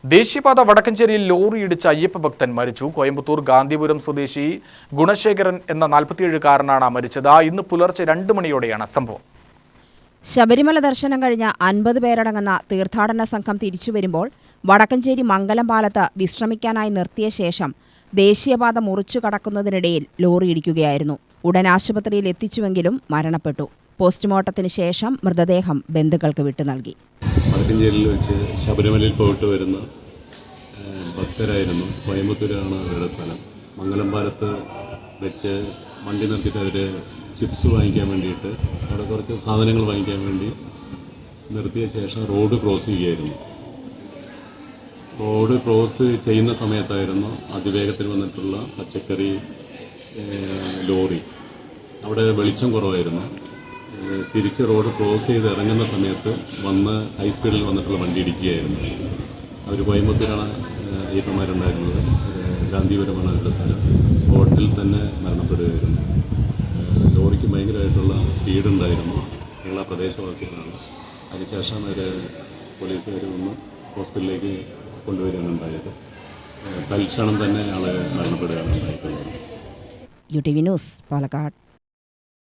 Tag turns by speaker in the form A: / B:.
A: ദേശീയപാത വടക്കഞ്ചേരിയിൽ ലോറിയിടിച്ച് അയ്യപ്പ ഭക്തൻ മരിച്ചു. കോയമ്പത്തൂർ ഗാന്ധിപുരം സ്വദേശി ഗുണശേഖരൻ എന്ന 47-കാരനാണ് മരിച്ചത്. ഇന്ന് പുലർച്ചെ 2 മണിയോടെയാണ് സംഭവം.
B: ശബരിമല ദർശനം കഴിഞ്ഞ 50 പേരടങ്ങുന്ന തീർത്ഥാടന സംഘം തിരിച്ചുവരുമ്പോൾ വടക്കഞ്ചേരി മംഗലം പാലത്ത് വിശ്രമിക്കാനായി നിർത്തിയ ശേഷം ദേശീയപാത മുറിച്ചു കടക്കുന്നതിനിടയിൽ ലോറി ഇടിക്കുകയായിരുന്നു. ഉടൻ ആശുപത്രിയിൽ എത്തിച്ചുവെങ്കിലും മരണപ്പെട്ടു. പോസ്റ്റ്മോർട്ടത്തിന് ശേഷം മൃതദേഹം ബന്ധുക്കൾക്ക് വിട്ടു നൽകി.
C: വടക്കഞ്ചേരിയിൽ വെച്ച് ശബരിമലയിൽ പോയിട്ട് വരുന്ന ഭക്തരായിരുന്നു. കോയമ്പത്തൂരാണ് അവരുടെ സ്ഥലം. മംഗലം പാലത്ത് വെച്ച് വണ്ടി നിർത്തിയിട്ട് അവർ ചിപ്സ് വാങ്ങിക്കാൻ വേണ്ടിയിട്ട് അവിടെ കുറച്ച് സാധനങ്ങൾ വാങ്ങിക്കാൻ വേണ്ടി നിർത്തിയ ശേഷം റോഡ് ക്രോസ് ചെയ്യുകയായിരുന്നു. റോഡ് ക്രോസ് ചെയ്യുന്ന സമയത്തായിരുന്നു അതിവേഗത്തിൽ വന്നിട്ടുള്ള പച്ചക്കറി ലോറി. അവിടെ വെളിച്ചം കുറവായിരുന്നു. തിരിച്ച് റോഡ് ക്രോസ് ചെയ്ത് ഇറങ്ങുന്ന സമയത്ത് ഹൈ സ്പീഡിൽ വന്നിട്ടുള്ള വണ്ടി ഇടിക്കുകയായിരുന്നു. അവർ കോയമ്പത്തൂരാണ് അയ്യപ്പന്മാരുണ്ടായിരുന്നത്. ഗാന്ധിപുരമാണ് അവരുടെ സ്ഥലം. സ്പോട്ടിൽ തന്നെ മരണപ്പെടുകയായിരുന്നു. ലോറിക്ക് ഭയങ്കരമായിട്ടുള്ള സ്പീഡുണ്ടായിരുന്നു. ഞങ്ങൾ പ്രദേശവാസികളാണ്. അതിനുശേഷം അവർ പോലീസുകാർ വന്ന് ഹോസ്പിറ്റലിലേക്ക് കൊണ്ടുവരികയാണ് ഉണ്ടായത്. തൽക്ഷണം തന്നെ ആൾ മരണപ്പെടുകയാണ് ഉണ്ടായിട്ടുള്ളത്.
B: UTV news, Palakkad.